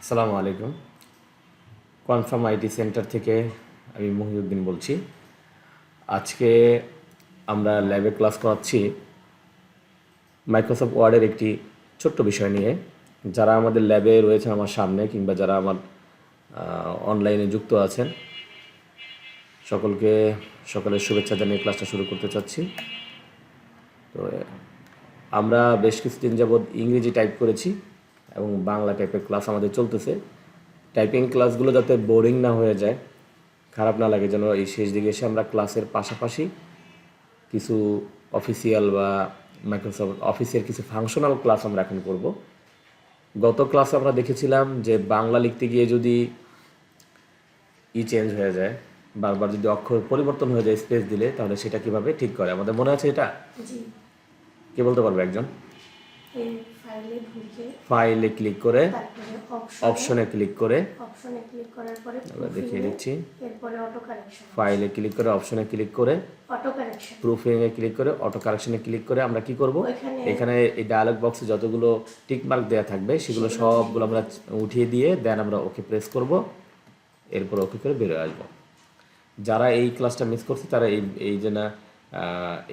আসসালামু আলাইকুম। Confirm IT centre থেকে আমি মহিউদ্দিন বলছি। আজকে আমরা ল্যাবে ক্লাস করাচ্ছি মাইক্রোসফট ওয়ার্ডের একটি ছোট্ট বিষয় নিয়ে। যারা আমাদের ল্যাবে রয়েছেন আমার সামনে কিংবা যারা আমার অনলাইনে যুক্ত আছেন, সকলকে সকালের শুভেচ্ছা জানিয়ে ক্লাসটা শুরু করতে চাচ্ছি। তো আমরা বেশ কিছুদিন যাবৎ ইংরেজি টাইপ করেছি এবং বাংলা টাইপের ক্লাস আমাদের চলতেছে। টাইপিং ক্লাসগুলো যাতে বোরিং না হয়ে যায়, খারাপ না লাগে, যেন এই শেষ দিকে এসে আমরা ক্লাসের পাশাপাশি কিছু অফিসিয়াল বা মাইক্রোসফট অফিসের কিছু ফাংশনাল ক্লাস আমরা এখন করব। গত ক্লাসে আমরা দেখেছিলাম যে বাংলা লিখতে গিয়ে যদি চেঞ্জ হয়ে যায়, বারবার যদি অক্ষর পরিবর্তন হয়ে যায় স্পেস দিলে, তাহলে সেটা কিভাবে ঠিক করে আমাদের মনে আছে এটা? জি। কে বলতে পারবে একজন? এই ফাইলে ঢুকে ফাইলে ক্লিক করে তারপরে অপশনে ক্লিক করে অপশনে ক্লিক করার পরে আমরা দেখিয়ে দিচ্ছি। এরপরে অটো কারেকশন, ফাইলে ক্লিক করে অপশনে ক্লিক করে অটো কারেকশন, প্রুফিংয়ে ক্লিক করে অটো কারেকশনে ক্লিক করে আমরা কি করব, এখানে এই ডায়ালগ বক্সে যতগুলো টিক মার্ক দেওয়া থাকবে সেগুলো সবগুলো আমরা উঠিয়ে দিয়ে দেন আমরা ওকে প্রেস করব, এরপর ওকে করে বেরোয় আসবো। যারা এই ক্লাসটা মিস করছে তারা এই যে না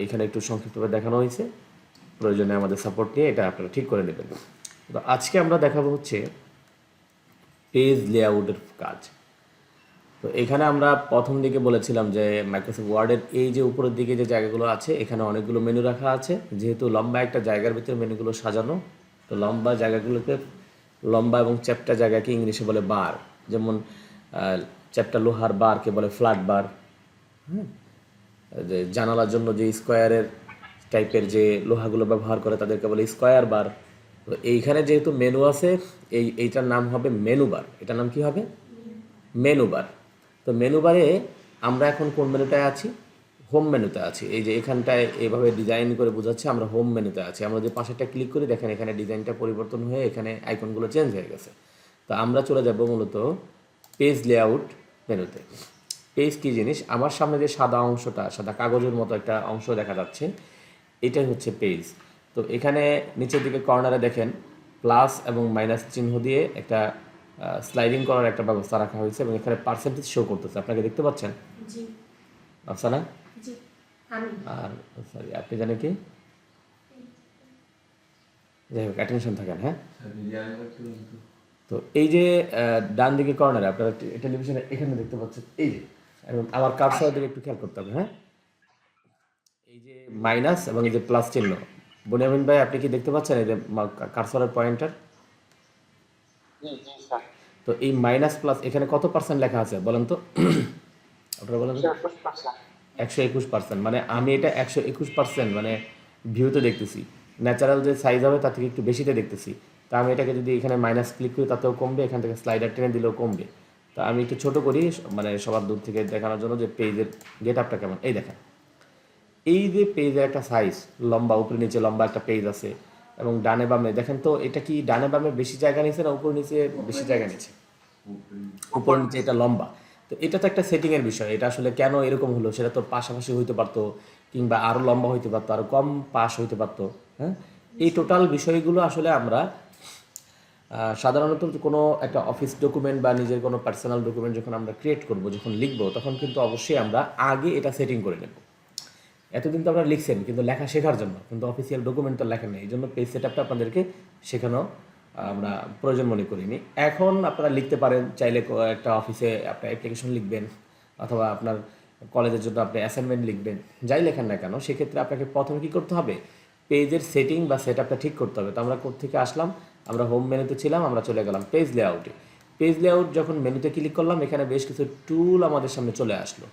এখানে একটু সংক্ষিপ্তভাবে দেখানো হয়েছে, প্রয়োজনে আমাদের সাপোর্ট নিয়ে এটা আপনারা ঠিক করে নেবেন। তো আজকে আমরা দেখাবো হচ্ছে পেজ লেআউটের কাজ। তো এখানে আমরা প্রথম দিকে বলেছিলাম যে মাইক্রোসফট ওয়ার্ডের এই যে উপরের দিকে যে জায়গাগুলো আছে, এখানে অনেকগুলো মেনু রাখা আছে। যেহেতু লম্বা একটা জায়গার ভিতরে মেনুগুলো সাজানো, তো লম্বা জায়গাগুলোকে, লম্বা এবং চ্যাপ্টা জায়গাকে ইংলিশে বলে বার। যেমন চ্যাপ্টা লোহার বারকে বলে ফ্ল্যাট বার। হ্যাঁ, যে জানালার জন্য যে স্কোয়ারের টাইপের যে লোহাগুলো ব্যবহার করে তাদেরকে বলে স্কোয়ার বার। তো এইখানে যেহেতু মেনু আছে, এইটার নাম হবে মেনু বার। এটার নাম কি হবে? Menu bar. তো মেনু বারে আমরা এখন কোন মেনুটায় আছি? হোম মেনুতে আছি। এই যে এখানটায় এভাবে ডিজাইন করে বোঝাচ্ছে আমরা হোম মেনুতে আছি। আমরা যে পাশেরটা ক্লিক করি, দেখেন এখানে ডিজাইনটা পরিবর্তন হয়ে এখানে আইকনগুলো চেঞ্জ হয়ে গেছে। তো আমরা চলে যাব মূলত পেজ লেআউট মেনুতে। পেজ কী জিনিস? আমার সামনে যে সাদা অংশটা, সাদা কাগজের মতো একটা অংশ দেখা যাচ্ছে, এটাই হচ্ছে পেজ। তো এখানে নিচের দিকে কর্নারে দেখেন প্লাস এবং মাইনাস চিহ্ন দিয়ে একটা স্লাইডিং করার একটা ব্যবস্থা রাখা হয়েছে এবং এখানে পার্সেন্টেজ শো করতেছে। আপনাকে দেখতে পাচ্ছেন? জি আফসানা? জি আমি আর সরি, আপনি জানেন কি? যাই হোক, অ্যাটেনশন থাকেন। হ্যাঁ, তো এই যে ডান দিকে কর্নারে আপনারা টেলিভিশনে এখানে দেখতে পাচ্ছেন, এই যে, এবং আমার কার্সরের দিকে একটু খেয়াল করতে হবে। হ্যাঁ, এই যে মাইনাস এবং এই যে প্লাস চিহ্ন, বুনিয়ামিন ভাই আপনি কি দেখতে পাচ্ছেন এই যে কার্সরের পয়েন্টার? তো এই মাইনাস প্লাস এখানে কত পার্সেন্ট লেখা আছে বলেন তো? আপনারা বলেন তো। 121%। মানে আমি এটা 121% মানে ভিউতে দেখতেছি। ন্যাচারাল যে সাইজ হবে তার থেকে একটু বেশিতে দেখতেছি। তা আমি এটাকে যদি এখানে মাইনাস ক্লিক করি তাতেও কমবে, এখান থেকে স্লাইডার টেনে দিলেও কমবে। তা আমি একটু ছোট করি, মানে সবার দূর থেকে দেখানোর জন্য যে পেজের গেট আপটা কেমন। এই দেখেন, এই যে পেজের একটা সাইজ, লম্বা উপরে নিচে লম্বা একটা পেজ আছে এবং ডানে বামে দেখেন তো, এটা কি ডানে বামে বেশি জায়গা নিচ্ছে না উপরে নিচে বেশি জায়গা নিচ্ছে? উপর নিচে এটা লম্বা। তো এটা তো একটা সেটিংয়ের বিষয়। এটা আসলে কেন এরকম হলো সেটা তো পাশাপাশি হইতে পারতো, কিংবা আরও লম্বা হইতে পারতো, আরও কম পাশ হইতে পারতো। হ্যাঁ, এই টোটাল বিষয়গুলো আসলে আমরা সাধারণত কোনো একটা অফিস ডকুমেন্ট বা নিজের কোনো পার্সোনাল ডকুমেন্ট যখন আমরা ক্রিয়েট করব, যখন লিখবো, তখন কিন্তু অবশ্যই আমরা আগে এটা সেটিং করে নেব। এতদিন তো আপনারা লিখছেন কিন্তু লেখা শেখার জন্য, কিন্তু অফিসিয়াল ডকুমেন্ট তো লেখেন নেই। এই জন্য পেজ সেট আপটা আপনাদেরকে শেখানো আমরা প্রয়োজন মনে করিনি। এখন আপনারা লিখতে পারেন, চাইলে একটা অফিসে আপনার অ্যাপ্লিকেশন লিখবেন অথবা আপনার কলেজের জন্য আপনি অ্যাসাইনমেন্ট লিখবেন, যাই লেখেন না কেন, সেক্ষেত্রে আপনাকে প্রথমে কী করতে হবে? পেজের সেটিং বা সেট আপটা ঠিক করতে হবে। তো আমরা কোত্থেকে আসলাম? আমরা হোম মেনুতে ছিলাম, আমরা চলে গেলাম পেজ লেআউটে। পেজ লেআউট যখন মেনুতে ক্লিক করলাম, এখানে বেশ কিছু টুল আমাদের সামনে চলে আসলো।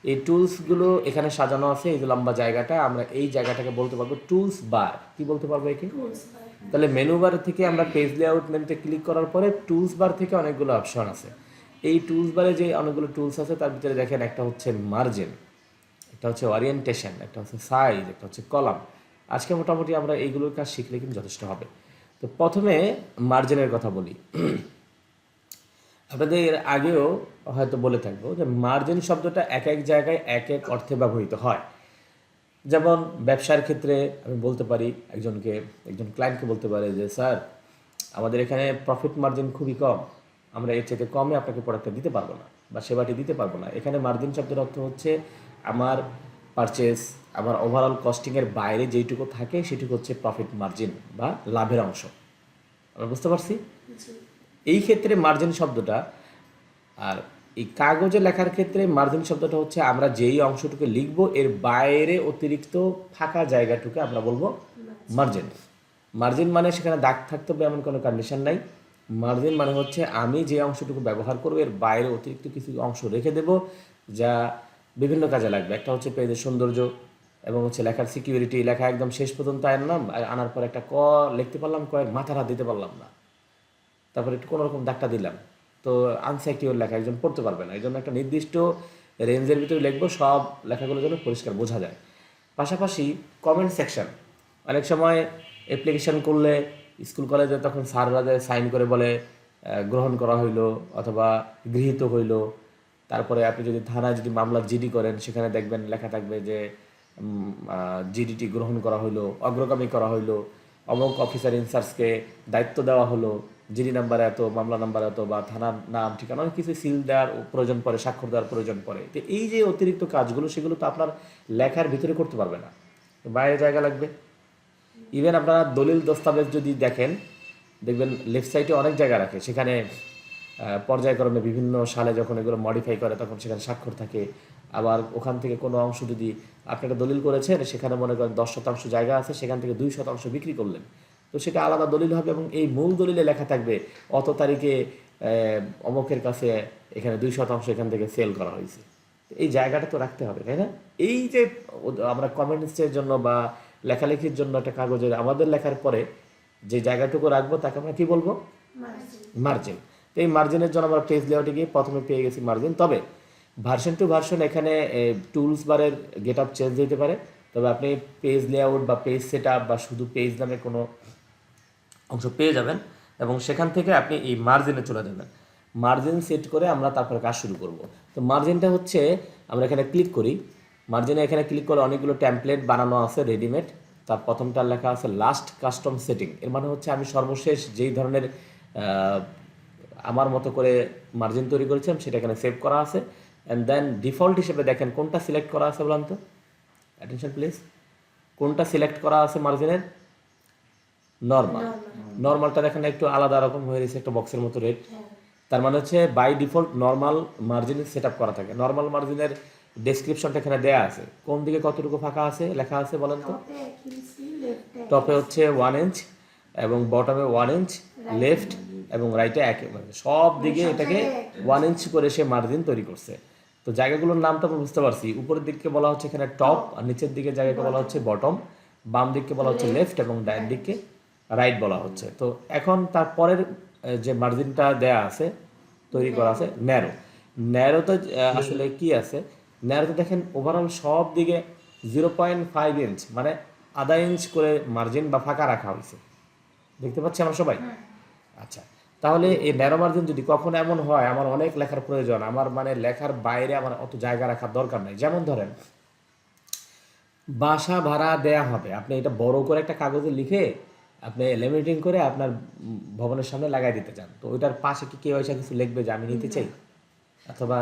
এই টুলসগুলো এখানে সাজানো আছে। এই যে লম্বা জায়গাটা, আমরা এই জায়গাটাকে বলতে পারবো টুলস বার। কি বলতে পারবো একে? তাহলে মেনু বার থেকে আমরা পেজ লেআউট মেনুতে ক্লিক করার পরে টুলস বার থেকে অনেকগুলো অপশন আছে। এই টুলস বারে যে অনেকগুলো টুলস আছে তার ভিতরে দেখেন একটা হচ্ছে মার্জিন, একটা হচ্ছে ওরিয়েন্টেশন, একটা হচ্ছে সাইজ, একটা হচ্ছে কলাম। আজকে মোটামুটি আমরা এইগুলোর কাজ শিখলে কিন্তু যথেষ্ট হবে। তো প্রথমে মার্জিনের কথা বলি। আপনাদের এর আগেও হয়তো বলে থাকবো যে মার্জিন শব্দটা এক এক জায়গায় এক এক অর্থে ব্যবহৃত হয়। যেমন ব্যবসার ক্ষেত্রে আমি বলতে পারি একজন ক্লায়েন্টকে বলতে পারে যে স্যার, আমাদের এখানে প্রফিট মার্জিন খুবই কম, আমরা এর থেকে কমে আপনাকে প্রোডাক্টটা দিতে পারবো না বা সেবাটি দিতে পারবো না। এখানে মার্জিন শব্দের অর্থ হচ্ছে আমার পারচেস, আমার ওভারঅল কস্টিংয়ের বাইরে যেইটুকু থাকে সেটুকু হচ্ছে প্রফিট মার্জিন বা লাভের অংশ। আমরা বুঝতে পারছি? জি। এই ক্ষেত্রে মার্জিন শব্দটা, আর এই কাগজে লেখার ক্ষেত্রে মার্জিন শব্দটা হচ্ছে আমরা যেই অংশটুকু লিখব এর বাইরে অতিরিক্ত ফাঁকা জায়গাটুকু আমরা বলবো মার্জিন। মার্জিন মানে সেখানে দাগ থাকতে হবে এমন কোনো কন্ডিশন নাই। মার্জিন মানে হচ্ছে আমি যে অংশটুকু ব্যবহার করবো এর বাইরে অতিরিক্ত কিছু অংশ রেখে দেব যা বিভিন্ন কাজে লাগবে। একটা হচ্ছে পেজের সৌন্দর্য এবং হচ্ছে লেখার সিকিউরিটি, লেখা একদম শেষ পর্যন্ত আনলাম, আনার পর একটা ক লিখতে পারলাম, কয়েক মাথার হাত দিতে পারলাম না, তারপরে একটু কোনোরকম দাগটা দিলাম, তো আনসিকিউর লেখা একজন পড়তে পারবে না। এই জন্য একটা নির্দিষ্ট রেঞ্জের ভিতরে লিখবো, সব লেখাগুলো যেন পরিষ্কার বোঝা যায়। পাশাপাশি কমেন্ট সেকশন, অনেক সময় অ্যাপ্লিকেশন করলে স্কুল কলেজে তখন স্যাররা সাইন করে বলে গ্রহণ করা হইলো অথবা গৃহীত হইলো। তারপরে আপনি যদি থানায় যদি মামলা জিডি করেন সেখানে দেখবেন লেখা থাকবে যে জিডিটি গ্রহণ করা হইলো, অগ্রগামী করা হইলো, অমুক অফিসার ইনচার্জকে দায়িত্ব দেওয়া হলো, জিডি নাম্বার এত, মামলা নাম্বার এত, বা থানার নাম ঠিকানা অনেক কিছু সিল দেওয়ার প্রয়োজন পড়ে, স্বাক্ষর দেওয়ার প্রয়োজন পড়ে। তো এই যে অতিরিক্ত কাজগুলো সেগুলো তো আপনার লেখার ভিতরে করতে পারবে না, বাইরে জায়গা লাগবে। ইভেন আপনারা দলিল দস্তাবেজ যদি দেখেন দেখবেন লেফট সাইডে অনেক জায়গা রাখে, সেখানে পর্যায়ক্রমে বিভিন্ন সালে যখন এগুলো মডিফাই করে তখন সেখানে স্বাক্ষর থাকে। আবার ওখান থেকে কোনো অংশ যদি আপনি একটা দলিল করেছেন সেখানে মনে করেন 10% জায়গা আছে, সেখান থেকে 2% বিক্রি করলেন, তো সেটা আলাদা দলিল হবে এবং এই মূল দলিলে লেখা থাকবে অত তারিখে অমুকের কাছে এখানে 2% এখান থেকে সেল করা হয়েছে। এই জায়গাটা তো রাখতে হবে, তাই না? এই যে আমরা কমেন্টসের জন্য বা লেখালেখির জন্য একটা কাগজের আমাদের লেখার পরে যে জায়গাটুকু রাখবো তাকে আমরা কি বলবো? মার্জিন। মার্জিন। তো এই মার্জিনের জন্য আমরা পেজ লেআউটে গিয়ে প্রথমে পেয়ে গেছি মার্জিন। তবে ভার্সন টু ভার্সন এখানে টুলস বারের গেট আপ চেঞ্জ হতে পারে। তবে আপনি পেজ লেআউট বা পেজ সেট আপ বা শুধু পেজ নামে কোনো অংশ পেয়ে যাবেন এবং সেখান থেকে আপনি এই মার্জিনে চলে যাবেন। মার্জিন সেট করে আমরা তারপরে কাজ শুরু করব। তো মার্জিনটা হচ্ছে আমরা এখানে ক্লিক করি, মার্জিনে এখানে ক্লিক করে অনেকগুলো টেমপ্লেট বানানো আছে রেডিমেড। তার প্রথমটা লেখা আছে লাস্ট কাস্টম সেটিং, এর মানে হচ্ছে আমি সর্বশেষ যেই ধরনের আমার মতো করে মার্জিন তৈরি করেছিলাম সেটা এখানে সেভ করা আছে। অ্যান্ড দেন ডিফল্ট হিসেবে দেখেন কোনটা সিলেক্ট করা আছে বলুন তো, অ্যাটেনশন প্লিজ, কোনটা সিলেক্ট করা আছে মার্জিনের? নর্মাল। নর্মালটা দেখেন একটু আলাদা রকম হয়ে গেছে, একটা বক্সের মতো রেড। তার মানে হচ্ছে by default normal margin set up করা থাকে। নর্মাল মার্জিনের ডেসক্রিপশনটা এখানে দেয়া আছে, কোন দিকে কতটুকু ফাঁকা আছে লেখা আছে বলেন তো। টপে 1 ইঞ্চি, লেফটে টপে হচ্ছে 1 ইঞ্চ এবং বটমে 1 ইঞ্চ, লেফট এবং রাইটে একেবারে সব দিকে এটাকে 1 ইঞ্চ করে সে মার্জিন তৈরি করছে। তো জায়গাগুলোর নামটা আমরা বুঝতে পারছি, উপরের দিককে বলা হচ্ছে এখানে টপ, আর নিচের দিকে জায়গাকে বলা হচ্ছে বটম, বাম দিককে বলা হচ্ছে লেফট এবং ডান দিককে রাইট বলা হচ্ছে। তো এখন তারপরের যে মার্জিনটা দেয়া আছে তৈরি করা আছে ন্যারো। ন্যারোতে আসলে কি আছে, ন্যারোতে দেখেন ওভারঅল সব দিকে 0.5 ইঞ্চ মানে আধা ইঞ্চ করে মার্জিন বা ফাঁকা রাখা হয়েছে, দেখতে পাচ্ছি আমরা সবাই। আচ্ছা, তাহলে এই ন্যারো মার্জিন যদি কখনো এমন হয় আমার অনেক লেখার প্রয়োজন, আমার মানে লেখার বাইরে আমার অত জায়গা রাখার দরকার নাই, যেমন ধরেন বাসা ভাড়া দেয়া হবে, আপনি এটা বড় করে একটা কাগজে লিখে আপনি লেমিনেটিং করে আপনার ভবনের সামনে লাগাই দিতে চান, তো ওইটার পাশে কি কেউ এসে কিছু লিখবে যে আমি নিতে চাই, অথবা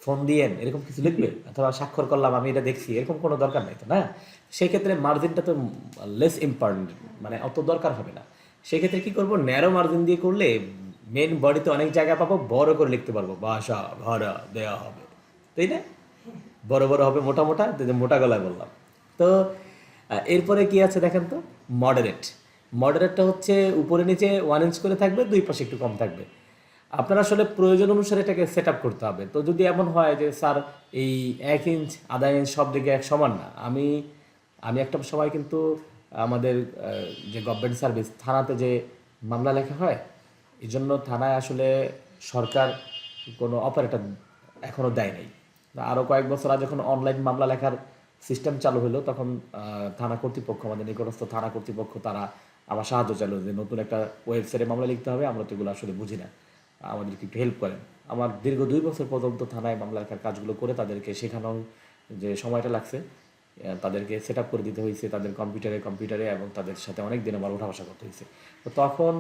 ফোন দিয়েন এরকম কিছু লিখবে, অথবা স্বাক্ষর করলাম আমি এটা দেখছি, এরকম কোনো দরকার নেই তো, না? সেই ক্ষেত্রে মার্জিনটা তো লেস ইম্পর্টেন্ট, মানে অত দরকার হবে না। সেক্ষেত্রে কি করব, ন্যারো মার্জিন দিয়ে করলে মেন বডিতে অনেক জায়গা পাবো, বড় করে লিখতে পারবো বাসা ভাড়া দেওয়া হবে, তাই না? বড় বড় হবে, মোটা মোটা, মোটা গলায় বললাম। তো এরপরে কি আছে দেখেন তো, মডারেট। মডারেটটা হচ্ছে উপরে নিচে 1 ইঞ্চ করে থাকবে, দুই পাশে একটু কম থাকবে। আপনার আসলে প্রয়োজন অনুসারে এটাকে সেট আপ করতে হবে। তো যদি এমন হয় যে স্যার এই 1 ইঞ্চ আধা ইঞ্চ সব দিকে এক সমান না, আমি একটা সময় কিন্তু আমাদের যে গভর্নমেন্ট সার্ভিস থানাতে যে মামলা লেখা হয়, এই জন্য থানায় আসলে সরকার কোনো অপারেটর এখনও দেয় নাই। আরও কয়েক বছর আগে যখন অনলাইন মামলা লেখার সিস্টেম চালু হলো তখন থানা কর্তৃপক্ষ, আমাদের নিকটস্থ থানা কর্তৃপক্ষ, তারা আমার সাহায্য চাইলো যে নতুন একটা ওয়েবসাইটে মামলা লিখতে হবে, আমরা তো এগুলো আসলে বুঝি না, আমাদেরকে একটু হেল্প করেন। আমার দীর্ঘ 2 বছর পর্যন্ত থানায় মামলা লেখার কাজগুলো করে তাদেরকে শেখানো যে সময়টা লাগছে, তাদেরকে সেট আপ করে দিতে হয়েছে তাদের কম্পিউটারে এবং তাদের সাথে অনেক দিন আমার ওঠা বসা করতে হয়েছে। তো তখন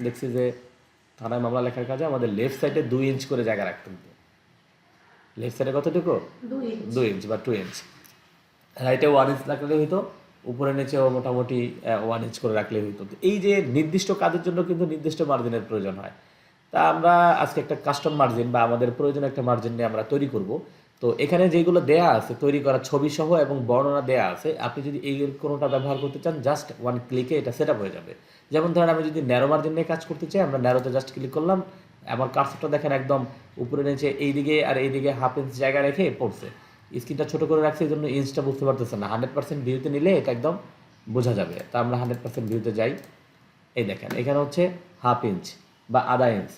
দেখছি যে থানায় মামলা লেখার কাজে আমাদের লেফট সাইডে 2 ইঞ্চ করে জায়গা রাখতে হতো। লেফট সাইডে কতটুকু? 2 ইঞ্চ। 2 ইঞ্চ বা 2 ইঞ্চ। রাইটে 1 ইঞ্চ রাখলে হইতো, উপরে নিচেও মোটামুটি 1 ইঞ্চ করে রাখলে হইতো। তো এই যে নির্দিষ্ট কাজের জন্য কিন্তু নির্দিষ্ট মার্জিনের প্রয়োজন হয়। তা আমরা আজকে একটা কাস্টম মার্জিন বা আমাদের প্রয়োজনীয় একটা মার্জিন নিয়ে আমরা তৈরি করব। তো এখানে যেগুলো দেয়া আছে তৈরি করা ছবি সহ এবং বর্ণনা দেয়া আছে, আপনি যদি এই কোনোটা ব্যবহার করতে চান জাস্ট 1 ক্লিকে এটা সেট আপ হয়ে যাবে। যেমন ধরেন আমি যদি ন্যারো মার্জিন নিয়ে কাজ করতে চাই, আমরা ন্যারোতে জাস্ট ক্লিক করলাম, আমার কার্সরটা দেখেন একদম উপরে নিচে এইদিকে আর এইদিকে 1/2 ইঞ্চ জায়গা রেখে পড়ছে। স্ক্রিনটা ছোট করে রাখছে এই জন্য ইঞ্চটা বুঝতে পারতেছে না। 100% ভিউতে নিলে এটা একদম বোঝা যাবে। তা আমরা 100% ভিউতে যাই। এই দেখেন এখানে হচ্ছে 1/2 ইঞ্চ বা আধা ইঞ্চ।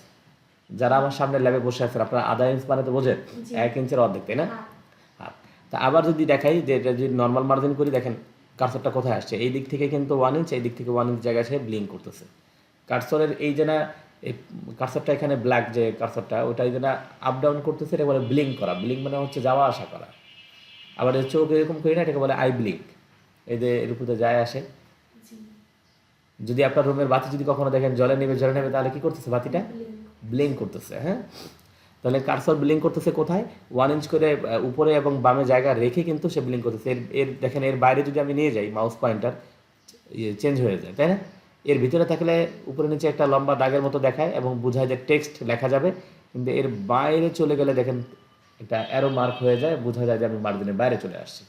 যারা আমার সামনে ল্যাবে বসে আছেন আপনারা আধা ইঞ্চ মানে তো বোঝেন, 1 ইঞ্চের অর্ধেক, তাই না? হ্যাঁ। তা আবার যদি দেখাই যে এটা যদি নর্মাল মার্জিন করি, দেখেন কার্সরটা কোথায় আসছে, এই দিক থেকে কিন্তু 1 ইঞ্চ, এই দিক থেকে 1 ইঞ্চ জায়গায় সে ব্লিঙ্ক করতেছে। কার্সরের এই যে না, এই কার্সরটা এখানে ব্ল্যাক যে কার্সরটা ওটা এই যে না আপ ডাউন করতেছে, এটা বলে ব্লিঙ্ক করা। ব্লিঙ্ক মানে হচ্ছে যাওয়া আসা করা। আবার এর চোখ এরকম করি না, এটাকে বলে আই ব্লিঙ্ক। এই যে এর উপরে যায় আসে। জি। যদি আপনার রুমের বাতি যদি কখনো দেখেন জলে নেবে তাহলে কি করতেছে বাতিটা? ব্লিঙ্ক করতেছে। হ্যাঁ, তাহলে কার্সর ব্লিঙ্ক করতেছে কোথায়? 1 ইঞ্চ করে উপরে এবং বামে জায়গা রেখে কিন্তু সে ব্লিঙ্ক করতেছে। এর এর দেখেন এর বাইরে যদি আমি নিয়ে যাই মাউস পয়েন্টার চেঞ্জ হয়ে যায়, তাই না? এর ভিতরে থাকলে উপরে নিচে একটা লম্বা দাগের মতো দেখায় এবং বোঝায় যে টেক্সট লেখা যাবে, কিন্তু এর বাইরে চলে গেলে দেখেন একটা অ্যারো মার্ক হয়ে যায়, বোঝা যায় যে আমি মার্জিনের বাইরে চলে আসছি,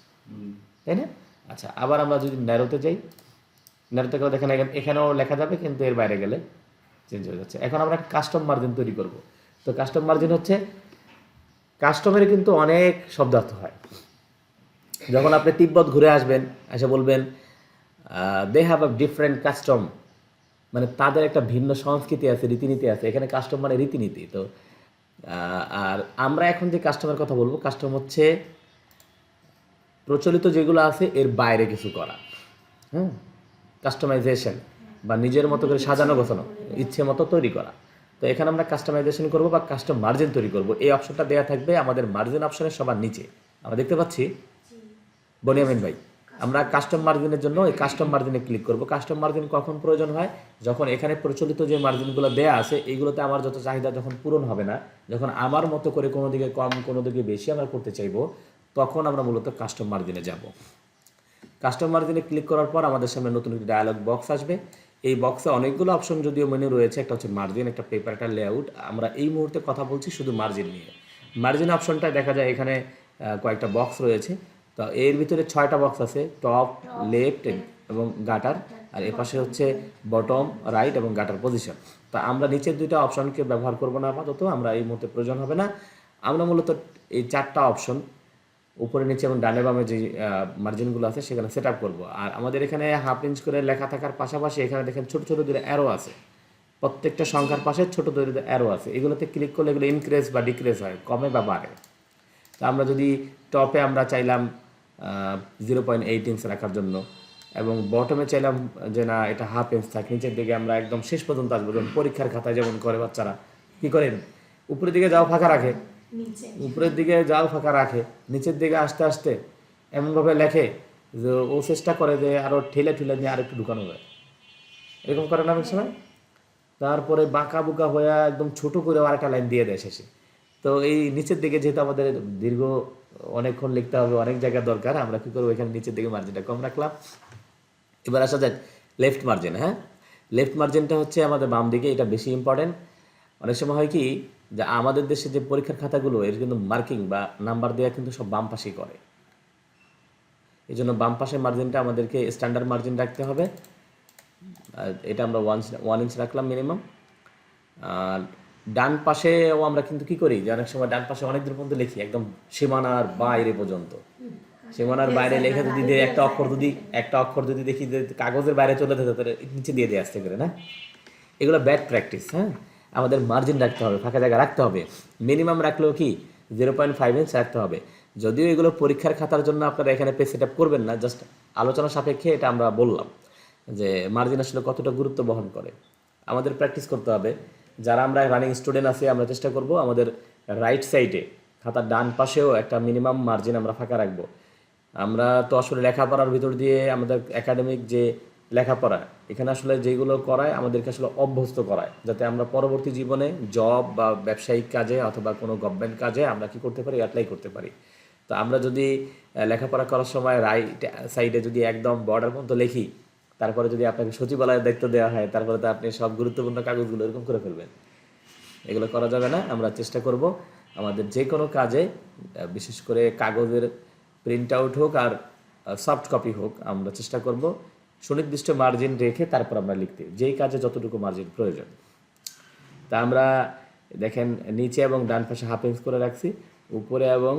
তাই না? আচ্ছা, আবার আমরা যদি ন্যারোতে যাই, ন্যারোতে গেলে দেখেন এখানেও লেখা যাবে কিন্তু এর বাইরে গেলে চেঞ্জ হয়ে যাচ্ছে। এখন আমরা একটা কাস্টম মার্জিন তৈরি করব। তো কাস্টম মার্জিন হচ্ছে, কাস্টমের কিন্তু অনেক শব্দার্থ হয়। যখন আপনি তিব্বত ঘুরে আসবেন, এসে বলবেন they have a different custom, মানে তাদের একটা ভিন্ন সংস্কৃতি আছে, রীতিনীতি আছে। এখানে কাস্টম মানে রীতিনীতি। তো আর আমরা এখন যে কাস্টমের কথা বলবো, কাস্টম হচ্ছে প্রচলিত যেগুলো আছে এর বাইরে কিছু করা। হ্যাঁ, কাস্টমাইজেশন বা নিজের মতো করে সাজানো গোছানো, ইচ্ছে মতো তৈরি করা। তো এখানে আমরা কাস্টমাইজেশন করব বা কাস্টম মার্জিন তৈরি করব। এই অপশনটা দেওয়া থাকবে আমাদের মার্জিন অপশনের সবার নিচে, আমরা দেখতে পাচ্ছি। বনিয়ামিন ভাই, আমরা কাস্টম মার্জিনের জন্য এই কাস্টম মার্জিনে ক্লিক করব। কাস্টম মার্জিন কখন প্রয়োজন হয়? যখন এখানে প্রচলিত যে মার্জিনগুলো দেয়া আছে এইগুলোতে আমার যত চাহিদা যখন পূরণ হবে না, যখন আমার মতো করে কোনো দিকে কম কোনো দিকে বেশি আমরা করতে চাইবো, তখন আমরা মূলত কাস্টম মার্জিনে যাব। কাস্টম মার্জিনে ক্লিক করার পর আমাদের সামনে নতুন একটি ডায়ালগ বক্স আসবে। এই বক্সে অনেকগুলো অপশন যদিও মেনু রয়েছে, একটা হচ্ছে মার্জিন, একটা পেপার, একটা লেআউট। আমরা এই মুহূর্তে কথা বলছি শুধু মার্জিন নিয়ে। মার্জিন অপশনটা দেখা যায় এখানে কয়েকটা বক্স রয়েছে। তো এর ভিতরে 6টা বক্স আছে, টপ, লেফট এবং গাটার, আর এ পাশে হচ্ছে বটম, রাইট এবং গাটার পজিশন। তা আমরা নিচের 2টা অপশনকে ব্যবহার করব না আপাতত, আমরা এই মুহূর্তে প্রয়োজন হবে না। আমরা মূলত এই 4টা অপশন উপরে নিচে এবং ডানে বামে যে মার্জিনগুলো আছে সেখানে সেট আপ করবো। আর আমাদের এখানে 1/2 ইঞ্চ করে লেখা থাকার পাশাপাশি এখানে দেখেন ছোটো ছোটো দুটো অ্যারো আছে, প্রত্যেকটা সংখ্যার পাশে ছোটো দুটো অ্যারো আছে। এগুলোতে ক্লিক করলে এগুলো ইনক্রিজ বা ডিক্রিজ হয়, কমে বা বাড়ে। তা আমরা যদি টপে আমরা চাইলাম 0.8 ইঞ্চ রাখার জন্য এবং বটমে চাইলাম যে না এটা 1/2 ইঞ্চ থাকে, নিচের দিকে আমরা একদম শেষ পর্যন্ত আসবো। যেমন পরীক্ষার খাতায় যেমন করে বাচ্চারা কী করেন, উপরের দিকে যাও ফাঁকা রাখে, উপরের দিকে যাও ফাঁকা রাখে, নিচের দিকে আস্তে আস্তে এমনভাবে লেখে যে ও চেষ্টা করে যে আরও ঠেলে ঠেলে নিয়ে আরেকটু ঢুকানো যায়, এরকম করে না অনেক সময়। তারপরে বাঁকা বুকা হয়ে একদম ছোটো করে আরেকটা লাইন দিয়ে দেয় শেষে। তো এই নিচের দিকে যেহেতু আমাদের দীর্ঘ অনেকক্ষণ লিখতে হবে, অনেক জায়গা দরকার, আমরা কী করবো এখানে নিচের দিকে মার্জিনটা কম রাখলাম। এবার আসা যাক লেফট মার্জিন। হ্যাঁ, লেফট মার্জিনটা হচ্ছে আমাদের বাম দিকে, এটা বেশি ইম্পর্টেন্ট। অনেক সময় হয় কি যে আমাদের দেশে যে পরীক্ষার খাতাগুলো এর কিন্তু মার্কিং বা নাম্বার দেওয়া কিন্তু সব বাম পাশেই করে। এই জন্য বাম পাশের মার্জিনটা আমাদেরকে স্ট্যান্ডার্ড মার্জিন রাখতে হবে। এটা আমরা 1 ইঞ্চ রাখলাম মিনিমাম। আর ডান পাশেও আমরা কিন্তু কী করি যে অনেক সময় ডান পাশে অনেক দূর পর্যন্ত লিখি, একদম সীমানার বাইরে পর্যন্ত। সীমানার বাইরে লেখা যদি দিয়ে একটা অক্ষর যদি দেখি যে কাগজের বাইরে চলে যেতে তাহলে নিচে দিয়ে দিয়ে আসতে করে না, এগুলো ব্যাড প্র্যাকটিস। হ্যাঁ, আমাদের মার্জিন রাখতে হবে, ফাঁকা জায়গা রাখতে হবে। মিনিমাম রাখলেও কি 0.5 ইঞ্চ রাখতে হবে। যদিও এগুলো পরীক্ষার খাতার জন্য আপনারা এখানে পেজ সেট আপ করবেন না, জাস্ট আলোচনা সাপেক্ষে এটা আমরা বললাম যে মার্জিন আসলে কতটা গুরুত্ব বহন করে। আমাদের প্র্যাকটিস করতে হবে। যারা আমরা রানিং স্টুডেন্ট আছি আমরা চেষ্টা করব আমাদের রাইট সাইডে খাতার ডান পাশেও একটা মিনিমাম মার্জিন আমরা ফাঁকা রাখবো। আমরা তো আসলে লেখাপড়ার ভিতর দিয়ে আমাদের একাডেমিক যে লেখাপড়া, এখানে আসলে যেগুলো করায় আমাদেরকে আসলে অভ্যস্ত করায়, যাতে আমরা পরবর্তী জীবনে জব বা ব্যবসায়িক কাজে অথবা কোনো গভর্নমেন্ট কাজে আমরা কি করতে পারি, অ্যাপ্লাই করতে পারি। তো আমরা যদি লেখাপড়া করার সময় রাইট সাইডে যদি একদম বর্ডার পর্যন্ত লিখি, তারপরে যদি আপনাকে সচিবালয়ের দায়িত্ব দেওয়া হয়, তারপরে তো আপনি সব গুরুত্বপূর্ণ কাগজগুলো এরকম করে ফেলবেন। এগুলো করা যাবে না। আমরা চেষ্টা করব আমাদের যে কোনো কাজে বিশেষ করে কাগজের প্রিন্ট আউট হোক আর সফট কপি হোক, আমরা চেষ্টা করব সুনির্দিষ্ট মার্জিন রেখে তারপর আমরা লিখতে, যেই কাজে যতটুকু মার্জিন প্রয়োজন। তা আমরা দেখেন নিচে এবং ডান পাশে হাফ ইঞ্চ করে রাখছি, উপরে এবং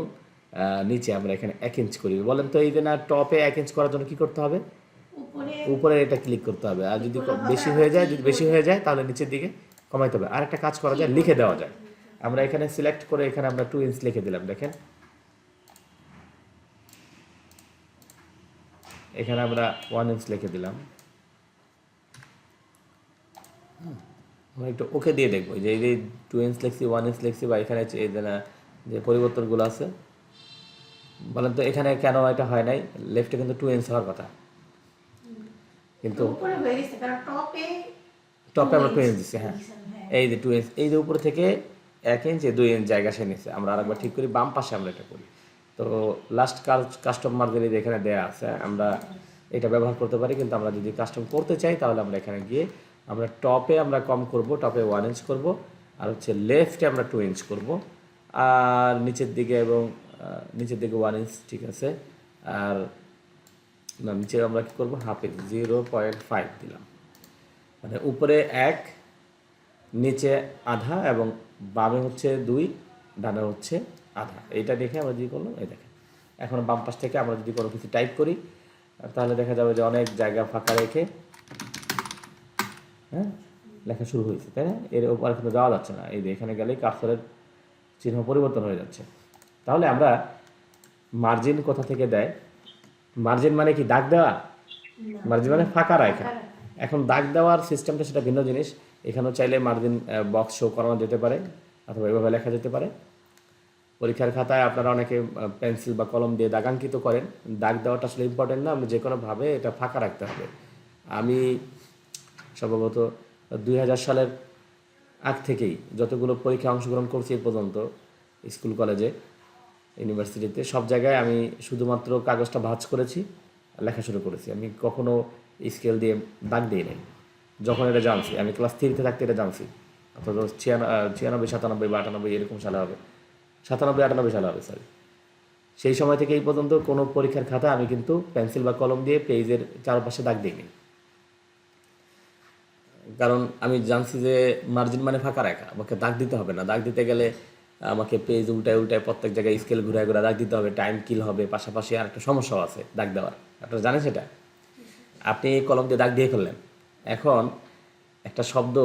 নিচে আমরা এখানে 1 ইঞ্চ করি। বলেন তো এই যে না, টপে 1 ইঞ্চ করার জন্য কি করতে হবে? উপরে উপরে এটা ক্লিক করতে হবে, আর যদি বেশি হয়ে যায়, যদি বেশি হয়ে যায় তাহলে নিচের দিকে কমাইতে হবে। আর একটা কাজ করা যায়, লিখে দেওয়া যায়। আমরা এখানে সিলেক্ট করে এখানে আমরা 2 ইঞ্চ লিখে দিলাম, দেখেন এখানে আমরা 1 ইঞ্চ লিখে দিলাম। আমরা একটু ওকে দিয়ে দেখবো যে এই যে 2 ইঞ্চ লিখছি, 1 ইঞ্চ লিখছি, বা এখানে এই যে না যে পরিবর্তনগুলো আছে। বলেন তো এখানে কেন এটা হয় নাই? লেফটে কিন্তু 2 ইঞ্চ হওয়ার কথা, কিন্তু উপরে হয়ে গেছে কারণ টপে আমরা 2 ইঞ্চ দিচ্ছি। হ্যাঁ, এই যে 2 ইঞ্চ, এই যে উপরে থেকে 1 ইঞ্চ 2 ইঞ্চ জায়গা সে নিচ্ছে। আমরা আরেকবার ঠিক করি, বাম পাশে আমরা এটা করি। তো লাস্ট কাস্টম মার্জিন এখানে দেয়া আছে, আমরা এটা ব্যবহার করতে পারি। কিন্তু আমরা যদি কাস্টম করতে চাই তাহলে আমরা এখানে গিয়ে আমরা টপে আমরা কম করব, টপে 1 ইঞ্চ করব, আর হচ্ছে লেফটে আমরা 2 ইঞ্চ করব, আর নিচের দিকে এবং নিচের দিকে 1 ইঞ্চ, ঠিক আছে। আর না, নিচে আমরা কী করবো, হাফ ইঞ্চ 0.5 দিলাম, মানে উপরে 1, নিচে আধা, এবং বামে হচ্ছে 2, ডানে হচ্ছে আধা। এইটা দেখে আমরা যদি করলাম, এই দেখেন এখন বাম পাশ থেকে আমরা যদি কোনো কিছু টাইপ করি তাহলে দেখা যাবে যে অনেক জায়গা ফাঁকা রেখে হ্যাঁ লেখা শুরু হয়েছে, তাই না? এর উপর কিন্তু যাওয়া যাচ্ছে না, এই যে এখানে গেলেই কার্সরের চিহ্ন পরিবর্তন হয়ে যাচ্ছে। তাহলে আমরা মার্জিন কোথা থেকে দেয়? মার্জিন মানে কি দাগ দেওয়া? মার্জিন মানে ফাঁকা রাখা। এখন দাগ দেওয়ার সিস্টেমটা সেটা ভিন্ন জিনিস। এখানেও চাইলে মার্জিন বক্স শো করানো যেতে পারে, অথবা এভাবে লেখা যেতে পারে। পরীক্ষার খাতায় আপনারা অনেকে পেন্সিল বা কলম দিয়ে দাগাঙ্কিত করেন। দাগ দেওয়াটা আসলে ইম্পর্টেন্ট না, আমরা যে কোনোভাবে এটা ফাঁকা রাখতে হবে। আমি সম্ভবত 2000 সালের আগ থেকেই যতগুলো পরীক্ষায় অংশগ্রহণ করছি এ পর্যন্ত, স্কুল কলেজে ইউনিভার্সিটিতে সব জায়গায় আমি শুধুমাত্র কাগজটা ভাঁজ করেছি, লেখা শুরু করেছি। আমি কখনো স্কেল দিয়ে দাগ দিই নাই। যখন এটা জানছি, আমি ক্লাস 3-তে থাকতে এটা জানছি, অর্থাৎ 96, 97 বা 98 এরকম সালে হবে, 97-98 সালে হবে, সরি। সেই সময় থেকে এই পর্যন্ত কোনো পরীক্ষার খাতা আমি কিন্তু পেন্সিল বা কলম দিয়ে পেজের চারপাশে দাগ দিইনি, কারণ আমি জানছি যে মার্জিন মানে ফাঁকা রাখা, আমাকে দাগ দিতে হবে না। দাগ দিতে গেলে আমাকে পেজ উল্টায় উল্টায় প্রত্যেক জায়গায় স্কেল ঘুরায় ঘুরে দাগ দিতে হবে, টাইম কিল হবে। পাশাপাশি আর একটা সমস্যাও আছে দাগ দেওয়ার, আপনারা জানেন সেটা? আপনি কলম দিয়ে দাগ দিয়ে ফেললেন, এখন একটা শব্দ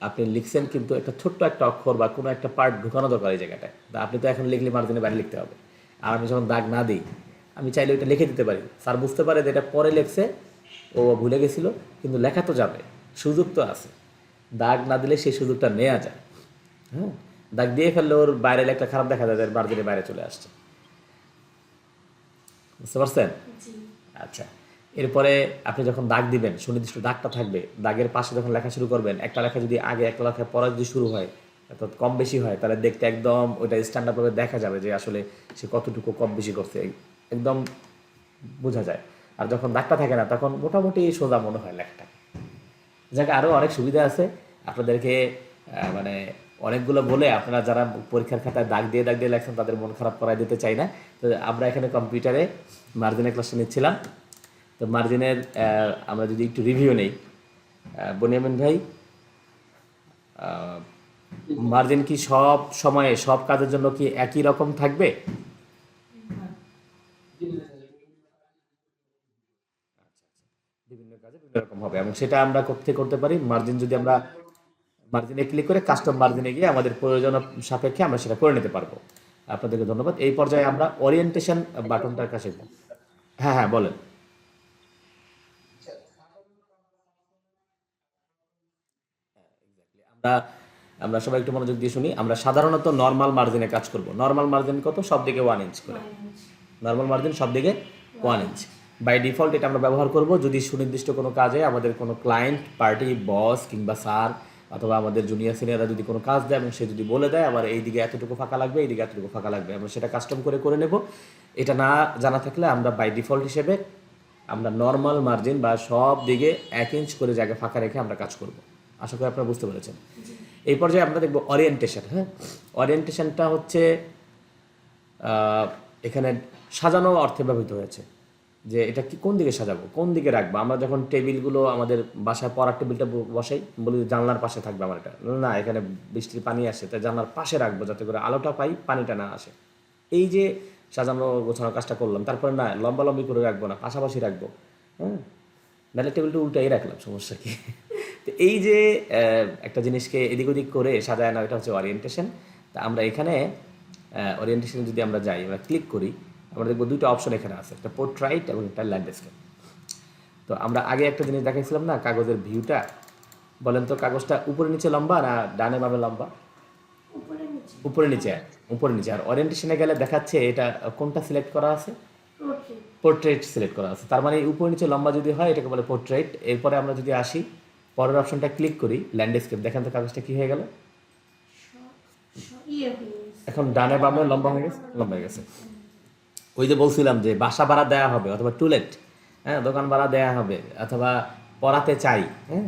আপনি লিখছেন, কিন্তু একটা ছোট্ট একটা অক্ষর বা কোনো একটা পার্ট ঢুকানো দরকার এই জায়গাটায়। তা আপনি তো এখন লিখলে মার্জিনে বাইরে লিখতে হবে। আর আমি যখন দাগ না দিই, আমি চাইলে ওইটা লিখে দিতে পারি, স্যার বুঝতে পারে যে এটা পরে লেখছে, ও ভুলে গেছিলো, কিন্তু লেখা তো যাবে, সুযোগ তো আছে। দাগ না দিলে সেই সুযোগটা নেওয়া যায়। হ্যাঁ, দাগ দিয়ে ফেললে ওর বাইরে একটা খারাপ দেখা যায়, মার্জিনে বাইরে চলে আসছে। বুঝতে পারছেন? আচ্ছা, এরপরে আপনি যখন দাগ দিবেন, সুনির্দিষ্ট দাগটা থাকবে, দাগের পাশে যখন লেখা শুরু করবেন, একটা লেখা যদি আগে একটা লেখা পরে যদি শুরু হয়, অর্থাৎ কম বেশি হয়, তাহলে দেখতে একদম ওইটা স্ট্যান্ডার্ডভাবে দেখা যাবে যে আসলে সে কতটুকু কম বেশি করছে, একদম বোঝা যায়। আর যখন দাগটা থাকে না, তখন মোটামুটি সোজা মনে হয় লেখাটা। যাকে আরও অনেক সুবিধা আছে আপনাদেরকে, মানে অনেকগুলো বলে আপনারা যারা পরীক্ষার খাতায় দাগ দিয়ে লেখছেন তাদের মন খারাপ করাই দিতে চাই না। তো আমরা এখানে কম্পিউটারে মার্জিনের ক্লাসটা নিচ্ছিলাম। তো মার্জিনের আমরা যদি একটু রিভিউ নেই, বনিয়ামিন ভাই, মার্জিন কি সব সময়ে সব কাজের জন্য কি একই রকম থাকবে? বিভিন্ন কাজে বিভিন্ন রকম হবে, এবং সেটা আমরা কোথায় করতে পারি? মার্জিন যদি আমরা মার্জিনে ক্লিক করে কাস্টম মার্জিনে গিয়ে আমাদের প্রয়োজন সাপেক্ষে আমরা সেটা করে নিতে পারবো। আপনাদেরকে ধন্যবাদ। এই পর্যায়ে আমরা ওরিয়েন্টেশন বাটনটার কাছে, হ্যাঁ হ্যাঁ বলেন। আমরা আমরা সবাই একটু মনোযোগ দিয়ে শুনি। আমরা সাধারণত নর্মাল মার্জিনে কাজ করব। নর্মাল মার্জিন কত? সব দিকে 1 ইঞ্চ করে। নর্মাল মার্জিন সব দিকে 1 ইঞ্চ। বাই ডিফল্ট এটা আমরা ব্যবহার করব যদি সুনির্দিষ্ট কোনো কাজে আমাদের কোনো ক্লায়েন্ট পার্টি বস কিংবা স্যার অথবা আমাদের জুনিয়র সিনিয়ররা যদি কোনো কাজ দেয় এবং সে যদি বলে দেয় আমার এই দিকে এতটুকু ফাঁকা লাগবে এই দিকে এতটুকু ফাঁকা লাগবে আমরা সেটা কাস্টম করে নেব। এটা না জানা থাকলে আমরা বাই ডিফল্ট হিসেবে আমরা নর্মাল মার্জিন বা সব দিকে 1 ইঞ্চ করে জায়গা ফাঁকা রেখে আমরা কাজ করব। আশা করি আপনারা বুঝতে পেরেছেন। এই পর্যায়ে আমরা দেখব ওরিয়েন্টেশন। হ্যাঁ, ওরিয়েন্টেশনটা হচ্ছে এখানে সাজানো অর্থে ব্যবহৃত হয়েছে যে এটা কি কোন দিকে সাজাবো কোন দিকে রাখবো। আমরা যখন টেবিলগুলো আমাদের বাসায় পড়ার টেবিলটা বসাই বলি জানলার পাশে থাকবে আমার এটা না, এখানে বৃষ্টির পানি আসে তাই জানলার পাশে রাখবো যাতে করে আলোটা পাই পানিটা না আসে। এই যে সাজানো গোছানোর কাজটা করলাম, তারপরে না লম্বালম্বি করে রাখবো না, পাশাপাশি রাখবো। হ্যাঁ, নাহলে টেবিলটা উল্টাই রাখলাম, সমস্যা কি? তো এই যে একটা জিনিসকে এদিক ওদিক করে সাজায় না, এটা হচ্ছে ওরিয়েন্টেশন। তা আমরা এখানে ওরিয়েন্টেশনে যদি আমরা যাই, আমরা ক্লিক করি, আমরা দেখবো দুটো অপশন এখানে আছে, একটা পোর্ট্রাইট এবং একটা ল্যান্ডস্কেপ। তো আমরা আগে একটা জিনিস দেখাইছিলাম না, কাগজের ভিউটা। বলেন তো কাগজটা উপরে নিচে লম্বা না ডানে বামে লম্বা? উপরে নিচে উপরে নিচে, উপরে নিচে। আর ওরিয়েন্টেশনে গেলে দেখাচ্ছে এটা কোনটা সিলেক্ট করা আছে, পোর্ট্রেট পোর্ট্রেট সিলেক্ট করা আছে। তার মানে উপরে নিচে লম্বা যদি হয় এটাকে বলে পোর্ট্রেট। এরপরে আমরা যদি আসি পরের অপশনটা ক্লিক করি ল্যান্ডস্কেপ, দেখেন তো কাগজটা কি হয়ে গেল, ইয়ে হয়ে গেছে। এখন ডানে বামে লম্বা হয়ে গেছে, লম্বা হয়ে গেছে। ওই যে বলছিলাম যে বাসা ভাড়া দেওয়া হবে অথবা টুলেট, হ্যাঁ দোকান ভাড়া দেওয়া হবে অথবা পড়াতে চাই, হ্যাঁ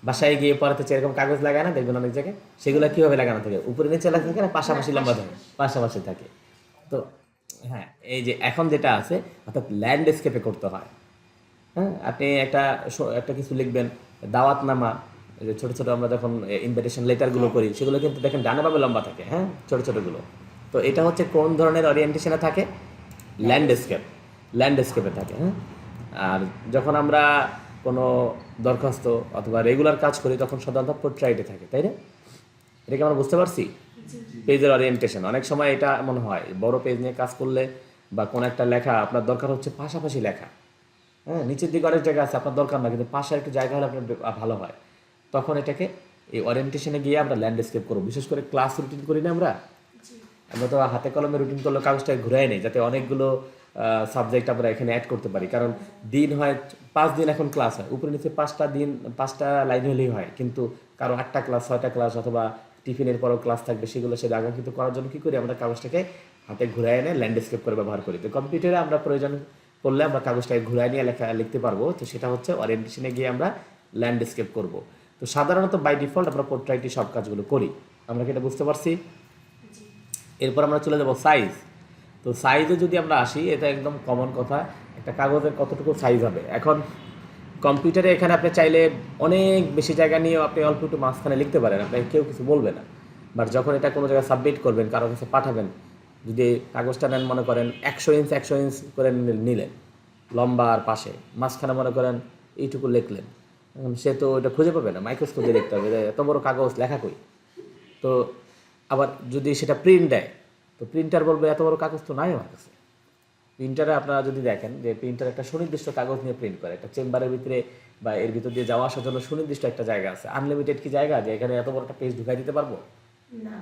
বাসায় গিয়ে পড়াতে চাই, এরকম কাগজ লাগায় না দেখবেন অনেক জায়গায়, সেগুলো কীভাবে লাগানো থাকে, উপরে নিচে লাগা থাকে না পাশাপাশি লম্বা থাকে, পাশাপাশি থাকে। তো হ্যাঁ, এই যে এখন যেটা আছে অর্থাৎ ল্যান্ডস্কেপে করতে হয়। হ্যাঁ, আপনি একটা একটা কিছু লিখবেন, দাওয়াতনামা, এই যে ছোটো ছোটো আমরা যখন ইনভিটেশন লেটারগুলো করি সেগুলো কিন্তু দেখেন ডানে বামে লম্বা থাকে, হ্যাঁ ছোটো ছোটোগুলো। তো এটা হচ্ছে কোন ধরনের ওরিয়েন্টেশনে থাকে, ল্যান্ডস্কেপ, ল্যান্ডস্কেপে থাকে। হ্যাঁ, আর যখন আমরা কোনো দরখাস্ত অথবা রেগুলার কাজ করি তখন সাধারণত পোর্ট্রাইটে থাকে, তাই না? এটাকে আমরা বুঝতে পারছি পেজের ওরিয়েন্টেশন। অনেক সময় এটা এমন হয় বড় পেজ নিয়ে কাজ করলে বা কোনো একটা লেখা আপনার দরকার হচ্ছে পাশাপাশি লেখা, হ্যাঁ নিচের দিকে অনেক জায়গা আছে আপনার দরকার না, কিন্তু পাশে একটু জায়গা হলে আপনার ভালো হয়। তখন এটাকে এই ওরিয়েন্টেশনে গিয়ে আমরা ল্যান্ডস্কেপ করবো। বিশেষ করে ক্লাস রুটিন করি না আমরা, আমরা তো হাতে কলমে রুটিন করলে কাগজটা ঘুরাই নেই যাতে অনেকগুলো সাবজেক্ট আমরা এখানে অ্যাড করতে পারি। কারণ দিন হয় 5 দিন এখন ক্লাস হয়, উপরে নিচে 5টা দিন 5টা লাইন হলেই হয়, কিন্তু কারো 8টা ক্লাস 6টা ক্লাস অথবা টিফিনের পরও ক্লাস থাকবে, সেগুলো সে আগাঙ্ক্ষিত করার জন্য কী করি আমরা কাগজটাকে হাতে ঘুরাই এনে ল্যান্ডস্কেপ করে ব্যবহার করি। তো কম্পিউটারে আমরা প্রয়োজন পড়লে আমরা কাগজটাকে ঘুরাই নিয়ে লিখতে পারবো। তো সেটা হচ্ছে ওরিয়েন্টেশনে গিয়ে আমরা ল্যান্ডস্কেপ করব। তো সাধারণত বাই ডিফল্ট আমরা পোর্ট্রাইটে সব কাজগুলো করি, আমরা কি এটা বুঝতে পারছি? এরপর আমরা চলে যাব সাইজ। তো সাইজে যদি আমরা আসি, এটা একদম কমন কথা, একটা কাগজের কতটুকু সাইজ হবে। এখন কম্পিউটারে এখানে আপনি চাইলে অনেক বেশি জায়গা নিয়েও আপনি অল্প একটু মাঝখানে লিখতে পারেন, আপনাকে কেউ কিছু বলবে না। বাট যখন এটা কোনো জায়গায় সাবমিট করবেন, কারো কাছে পাঠাবেন, যদি কাগজটা নেন মনে করেন 100 ইঞ্চ 100 ইঞ্চ করে নিলেন লম্বা আর পাশে, মাঝখানে মনে করেন এইটুকু লিখলেন, এখন সে তো ওটা খুঁজে পাবে না, মাইক্রোস্কোপ দিয়ে দেখতে হবে যে এত বড় কাগজ লেখা কই। তো আবার যদি সেটা প্রিন্ট দেয় তো প্রিন্টার বলবে এত বড় কাগজ তো নাই আমার কাছে। প্রিন্টারে আপনারা যদি দেখেন যে প্রিন্টার একটা সুনির্দিষ্ট কাগজ নিয়ে প্রিন্ট করে, একটা চেম্বারের ভিতরে বা এর ভিতর দিয়ে যাওয়া আসার জন্য সুনির্দিষ্ট একটা জায়গা আছে। আনলিমিটেড কি জায়গা যে এখানে এত বড় একটা পেজ ঢুকাই দিতে পারবো? না।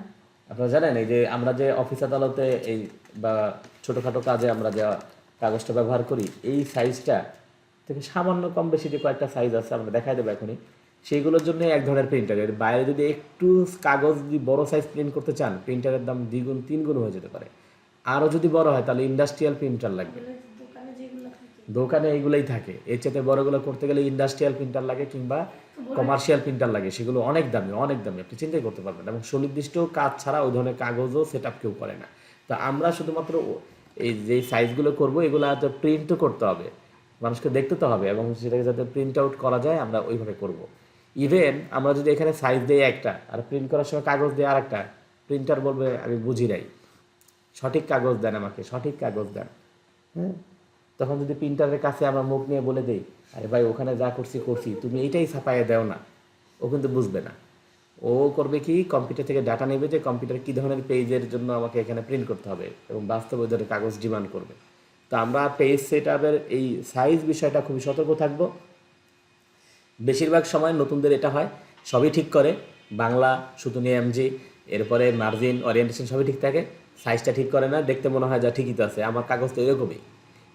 আপনারা জানেন এই যে আমরা যে অফিস আদালতে এই বা ছোটোখাটো কাজে আমরা যা কাগজটা ব্যবহার করি, এই সাইজটা থেকে সামান্য কম বেশি যে কয়েকটা সাইজ আছে আমরা দেখাই দেবো এখনই, সেইগুলোর জন্য এক ধরনের প্রিন্টার। এর বাইরে যদি একটু কাগজ যদি বড় সাইজ প্রিন্ট করতে চান, প্রিন্টারের দাম 2 গুণ 3 গুণ হয়ে যেতে পারে। আরও যদি বড় হয় তাহলে ইন্ডাস্ট্রিয়াল প্রিন্টার লাগবে, দোকানে যেগুলো থাকে দোকানে এইগুলোই থাকে। এর চেয়ে বড়গুলো করতে গেলে ইন্ডাস্ট্রিয়াল প্রিন্টার লাগে কিংবা কমার্শিয়াল প্রিন্টার লাগে, সেগুলো অনেক দামি, অনেক দামি, আপনি চিন্তাই করতে পারবেন। এবং সুনির্দিষ্ট কাজ ছাড়া ওই ধরনের কাগজও সেট আপ কেউ করে না। তো আমরা শুধুমাত্র এই যে সাইজগুলো করবো এগুলো তো প্রিন্টও করতে হবে, মানুষকে দেখতে তো হবে, এবং সেটাকে যাতে প্রিন্ট আউট করা যায় আমরা ওইভাবে করব। ইভেন আমরা যদি এখানে সাইজ দিই একটা আর প্রিন্ট করার সময় কাগজ দিয়ে আর একটা, প্রিন্টার বলবে আমি বুঝি নাই, সঠিক কাগজ দেন আমাকে, সঠিক কাগজ দেন। হ্যাঁ, তখন যদি প্রিন্টারের কাছে আমরা মুখ নিয়ে বলে দিই আরে ভাই ওখানে যা করছি করছি, তুমি এইটাই ছাপাইয়ে দাও না, ও কিন্তু বুঝবে না। ও করবে কি, কম্পিউটার থেকে ডাটা নেবে যে কম্পিউটার কী ধরনের পেজের জন্য আমাকে এখানে প্রিন্ট করতে হবে, এবং বাস্তবে ওই ধরনের কাগজ ডিমান্ড করবে। তো আমরা পেজ সেট আপের এই সাইজ বিষয়টা খুবই সতর্ক থাকবো। বেশিরভাগ সময় নতুনদের এটা হয়, সবই ঠিক করে, বাংলা শুধু নিয়ে এমজি, এরপরে মার্জিন ওরিয়েন্টেশন সবই ঠিক থাকে, সাইজটা ঠিক করে না, দেখতে মনে হয় যা ঠিকই তো আছে, আমার কাগজ তো এরকমই।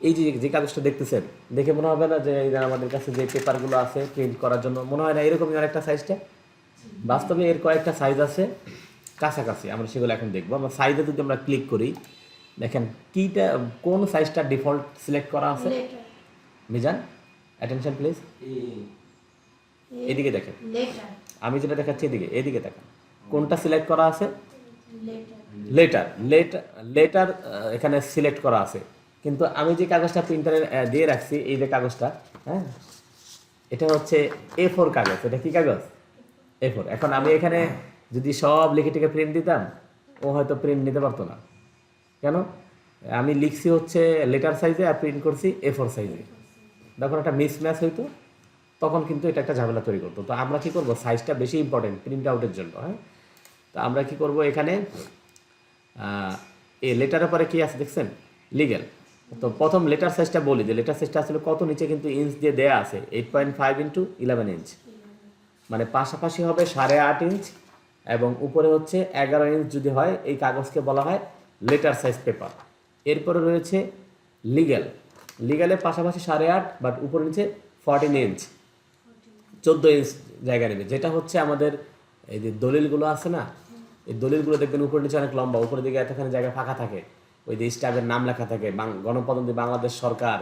এই যে যে কাগজটা দেখতেছেন, দেখে মনে হবে না যে এই যে আমাদের কাছে যে পেপারগুলো আছে প্রিন্ট করার জন্য, মনে হয় না এরকমই আরেকটা সাইজটা? বাস্তবে এর কয়েকটা সাইজ আছে কাছাকাছি, আমরা সেগুলো এখন দেখবো। আমরা সাইজে যদি আমরা ক্লিক করি, দেখেন কিটা কোন সাইজটা ডিফল্ট সিলেক্ট করা আছে। লেটার মিজান, অ্যাটেনশন প্লিজ, এদিকে দেখেন, লেটার আমি যেটা দেখাচ্ছি এদিকে, এদিকে দেখেন কোনটা সিলেক্ট করা আছে। লেটার লেটার লেটার লেটার এখানে সিলেক্ট করা আছে, কিন্তু আমি যে কাগজটা প্রিন্টারে দিয়ে রাখছি, এই যে কাগজটা, হ্যাঁ, এটা হচ্ছে A4 কাগজ। এটা কি কাগজ? A4। এখন আমি এখানে যদি সব লিখে টিকে প্রিন্ট দিতাম, ও হয়তো প্রিন্ট নিতে পারতো না। কেন? আমি লিখছি হচ্ছে লেটার সাইজে আর প্রিন্ট করছি A4 সাইজে। যখন একটা মিসম্যাচ হইতো তখন কিন্তু এটা একটা ঝামেলা তৈরি করতো। তো আমরা কি করব, সাইজটা বেশি ইম্পর্টেন্ট প্রিন্ট আউটের জন্য, হ্যাঁ। তো আমরা কি করব, এখানে এই লেটারের পরে কি আছে দেখছেন, লিগ্যাল। তো প্রথম লেটার সাইজটা বলি, যে লেটার সাইজটা আসলে কত, নিচে কিন্তু ইঞ্চ দিয়ে দেয়া আছে 8.5 ইন্টু 11 ইঞ্চ, মানে পাশাপাশি হবে 8.5 ইঞ্চ, এবং উপরে হচ্ছে 11 ইঞ্চ যদি হয়, এই কাগজকে বলা হয় লেটার সাইজ পেপার। এরপরে রয়েছে লিগ্যাল, লিগ্যালের পাশাপাশি 8.5, বাট উপরে নিচে 14 ইঞ্চ, 14 ইঞ্চ জায়গা নেবে, যেটা হচ্ছে আমাদের এই যে দলিলগুলো আছে না, এই দলিলগুলো দেখবেন উপরে নিচে অনেক লম্বা, উপরের দিকে এতখানি জায়গা ফাঁকা থাকে, ওই যে স্টাফের নাম লেখা থাকে, গণপ্রজাতন্ত্রী বাংলাদেশ সরকার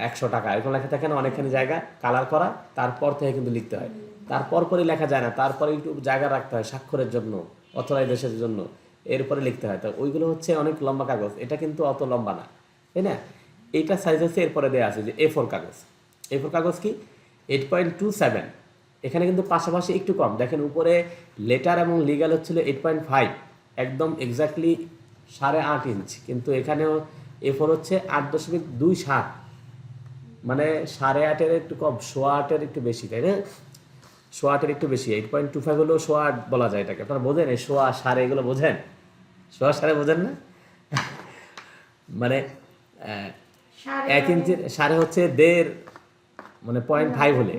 100 টাকা, এরকম লেখা থাকে না, অনেকখানি জায়গা কালার করা, তারপর থেকে কিন্তু লিখতে হয়। তারপর পরে লেখা যায় না, তারপরে একটু জায়গা রাখতে হয় স্বাক্ষরের জন্য, অথরাইজেশনের জন্য, এরপরে লিখতে হয়। তো ওইগুলো হচ্ছে অনেক লম্বা কাগজ, এটা কিন্তু অত লম্বা না, তাই না? এইটা সাইজ হচ্ছে এরপরে দেওয়া আছে যে A4 কাগজ। A4 কাগজ কি 8.27, এখানে কিন্তু পাশাপাশি একটু কম, দেখেন উপরে লেটার এবং লিগ্যাল হচ্ছিল 8.5, একদম এক্স্যাক্টলি 8.5 ইঞ্চ, কিন্তু এখানেও A4 হচ্ছে 8.27, মানে 8.5-এর একটু কম, 8.25-এর একটু বেশি, তাই না? 8.25-এর একটু বেশি, 8.25 হলেও 8.25 বলা যায় এটাকে। আপনারা বোঝেন এই 8.25 এগুলো বোঝেন? 8.25 বোঝেন না? মানে সাড়ে 1 ইঞ্চের 8.5 হচ্ছে 1.5, মানে 0.5 হলে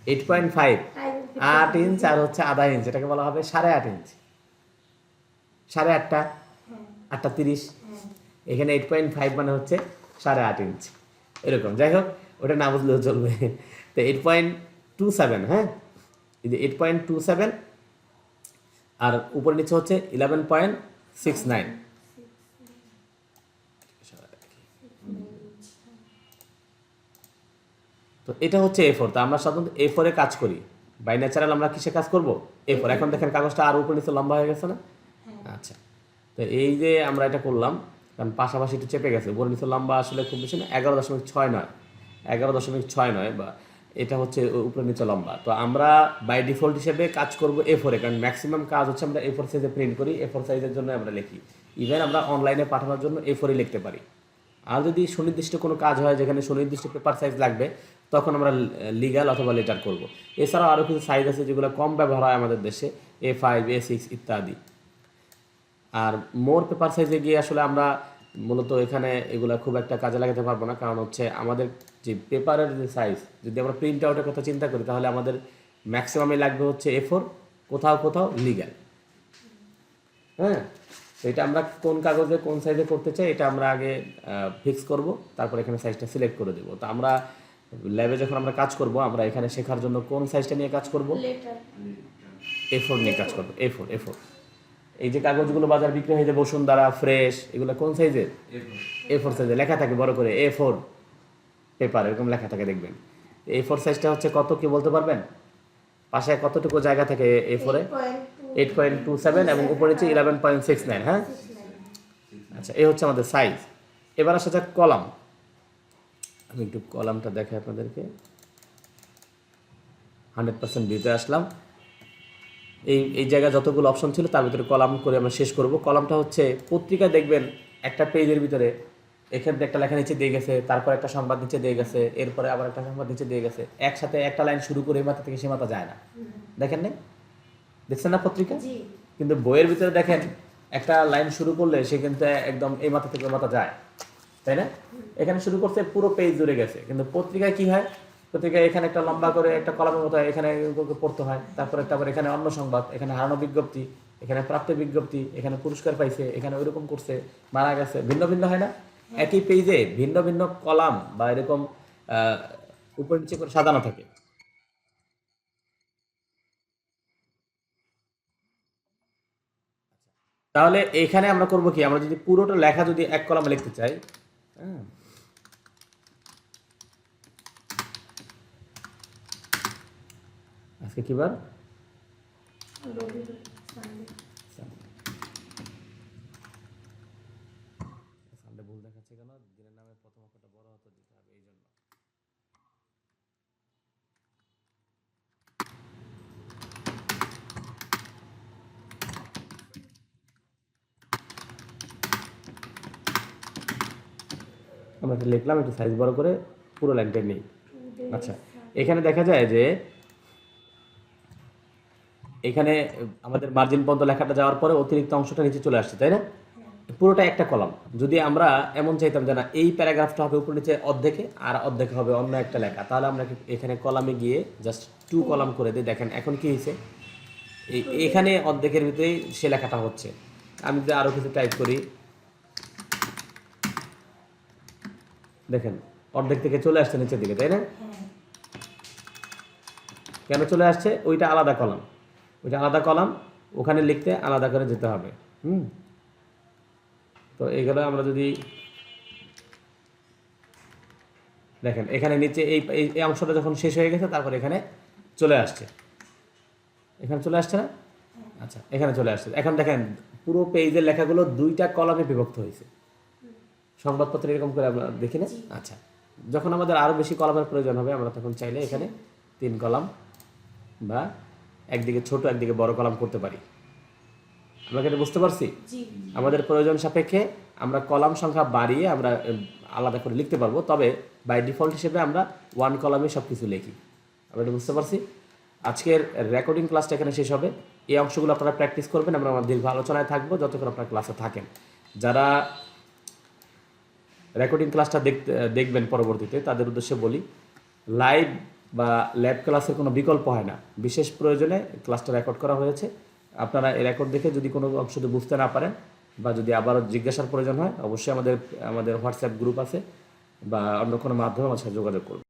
8.5, 8 ইঞ্চ আর হচ্ছে আধা ইঞ্চ, এটাকে বলা হবে 8.5 ইঞ্চ। 8.5টা, 8.30, এখানে 8.5 মানে হচ্ছে 8.5 ইঞ্চ, এরকম। যাই হোক, ওটা না বুঝলেও চলবে। তো 8.27, হ্যাঁ, এই যে 8.27, আর উপরে নিচে হচ্ছে 11.69। তো এটা হচ্ছে A4। তো আমরা সাধারণত A4 এ কাজ করি, বাই ন্যাচারাল আমরা কিসে কাজ করব, A4। এখন দেখেন কাগজটা আর উপর নিচে লম্বা হয়ে গেছে না? আচ্ছা, তো এই যে আমরা এটা করলাম, কারণ পাশাপাশি একটু চেপে গেছে, উপর নিচে লম্বা আসলে খুব বেশি না, 11.6 নয়, 11.6 নয়, বা এটা হচ্ছে উপরে নিচে লম্বা। তো আমরা বাই ডিফল্ট হিসেবে কাজ করব A4 এ, কারণ ম্যাক্সিমাম কাজ হচ্ছে আমরা A4 সাইজে প্রিন্ট করি, A4 সাইজের জন্য আমরা লিখি। ইভেন আমরা অনলাইনে পাঠানোর জন্য A4 এ লিখতে পারি। আর যদি সুনির্দিষ্ট কোনো কাজ হয় যেখানে সুনির্দিষ্ট পেপার সাইজ লাগবে, তখন আমরা লিগ্যাল অথবা লেটার করব। এছাড়াও আরও কিছু সাইজ আছে যেগুলো কম ব্যবহার হয় আমাদের দেশে, A5, A6 ইত্যাদি। আর মোর পেপার সাইজে গিয়ে আসলে আমরা মূলত এখানে এগুলো খুব একটা কাজে লাগাতে পারবো না, কারণ হচ্ছে আমাদের যে পেপারের যে সাইজ, যদি আমরা প্রিন্ট আউটের কথা চিন্তা করি, তাহলে আমাদের ম্যাক্সিমামে লাগবে হচ্ছে A4, কোথাও কোথাও লিগ্যাল, হ্যাঁ। তো এটা আমরা কোন কাগজে কোন সাইজে করতে চাই, এটা আমরা আগে ফিক্স করব, তারপর এখানে সাইজটা সিলেক্ট করে দেবো। তো আমরা ল্যাবে যখন আমরা কাজ করব, আমরা এখানে শেখার জন্য কোন সাইজটা নিয়ে কাজ করব, লেটার A4 নিয়ে কাজ করব। A4। এই যে কাগজগুলো বাজার বিক্রি হয়ে যায়, বসুন্ধরা, ফ্রেশ, এগুলো কোন সাইজের? A4 সাইজে লেখা থাকে বড় করে A4 পেপার, এরকম লেখা থাকে দেখবেন। A4 সাইজটা হচ্ছে কত, কি বলতে পারবেন? পাশে কতটুকু জায়গা থাকে A4 এ? 8.27, এবং উপরে নিচে 11.69, হ্যাঁ। আচ্ছা, এই হচ্ছে আমাদের সাইজ। এবার আসা যাক কলাম। আমি একটু কলামটা দেখাই আপনাদেরকে। 100% ভিউতে আসলাম। এই জায়গায় যতগুলো অপশন ছিল তার ভিতরে কলাম করে আমরা শেষ করব। কলামটা হচ্ছে পত্রিকা, দেখবেন একটা পেজের ভিতরে এখান থেকে একটা লেখা নিচে দিয়ে গেছে, তারপর একটা সংবাদ নিচে দিয়ে গেছে, এরপরে আবার একটা সংবাদ নিচে দিয়ে গেছে, একসাথে একটা লাইন শুরু করে এই মাথা থেকে সে মাথা যায় না। দেখেন না, দেখছেন না পত্রিকা? জি কিন্তু বইয়ের ভিতরে দেখেন একটা লাইন শুরু করলে সে কিন্তু একদম এই মাথা থেকে ওই মাথা যায়, তাই না? এখানে শুরু করছে, পুরো পেজ জুড়ে গেছে। কিন্তু পত্রিকায় কি হয়, পত্রিকায় এখানে একটা লম্বা করে একটা কলামের মতো এখানে পড়তে হয়, তারপরে এখানে অন্য সংবাদ, এখানে হারানো বিজ্ঞপ্তি, এখানে প্রাপ্ত বিজ্ঞপ্তি, এখানে পুরস্কার পাইছে, এখানে ওইরকম করছে, মারা গেছে, ভিন্ন ভিন্ন হয় না? একই পেজে ভিন্ন ভিন্ন কলাম বা এরকম উপর নিচে করে সাজানো থাকে। তাহলে এখানে আমরা করব কি, আমরা যদি পুরোটা লেখা যদি এক কলামে লিখতে চাই, হ্যাঁ, আজকে কি বার? রবিবার, সানডে। সানডে ভুল দেখাচ্ছে কেন? দিনের নামে প্রথম অক্ষরটা বড় হতে দিতে হবে এই জন্য। আমরা এটা লিখলাম, একটু সাইজ বড় করে পুরো লাইনটা নেই। আচ্ছা, এখানে দেখা যায় যে এখানে আমাদের মার্জিন পর্যন্ত লেখাটা যাওয়ার পরে অতিরিক্ত অংশটা নিচে চলে আসছে, তাই না? পুরোটা একটা কলাম। যদি আমরা এমন চাইতাম যে না, এই প্যারাগ্রাফটা হবে উপর নিচে অর্ধেকে আর অর্ধেকে হবে অন্য একটা লেখা, তাহলে আমরা এখানে কলামে গিয়ে জাস্ট 2 কলাম করে দিই। দেখেন এখন কি হয়েছে, এখানে অর্ধেকের ভিতরেই সে লেখাটা হচ্ছে। আমি যদি আরও কিছু টাইপ করি, দেখেন অর্ধেক থেকে চলে আসছে নিচের দিকে, তাই না? কেন চলে আসছে? ওইটা আলাদা কলাম, ওইটা আলাদা কলাম, ওখানে লিখতে আলাদা করে যেতে হবে। তো এইগুলো আমরা যদি দেখেন এখানে নিচে এই অংশটা যখন শেষ হয়ে গেছে, তারপর এখানে চলে আসছে, এখানে চলে আসছে না? আচ্ছা, এখানে চলে আসছে। এখন দেখেন পুরো পেজের লেখাগুলো 2টা কলামে বিভক্ত হয়েছে। সংবাদপত্রে এরকম করে আমরা দেখি না? আচ্ছা, যখন আমাদের আরও বেশি কলামের প্রয়োজন হবে, আমরা তখন চাইলে এখানে 3 কলাম বা একদিকে ছোট একদিকে বড় কলাম করতে পারি। আমরা এটা বুঝতে পারছি? আমাদের প্রয়োজন সাপেক্ষে আমরা কলাম সংখ্যা বাড়িয়ে আমরা আলাদা করে লিখতে পারবো, তবে বাই ডিফল্ট হিসেবে আমরা 1 কলামে সব কিছু লিখি। আমরা এটা বুঝতে পারছি? আজকের রেকর্ডিং ক্লাসটা এখানে শেষ হবে। এই অংশগুলো আপনারা প্র্যাকটিস করবেন, আমরা আমার দীর্ঘ আলোচনায় থাকবো যতক্ষণ আপনারা ক্লাসে থাকেন। যারা রেকর্ডিং ক্লাসটা দেখবেন পরবর্তীতে, তাদের উদ্দেশ্যে বলি, লাইভ বা ল্যাব ক্লাসের কোনো বিকল্প হয় না। বিশেষ প্রয়োজনে ক্লাসটা রেকর্ড করা হয়েছে। আপনারা এই রেকর্ড দেখে যদি কোনো অংশ বুঝতে না পারেন বা যদি আবারও জিজ্ঞাসার প্রয়োজন হয়, অবশ্যই আমাদের হোয়াটসঅ্যাপ গ্রুপ আছে বা অন্য কোনো মাধ্যমে আমার সাথে যোগাযোগ করুন।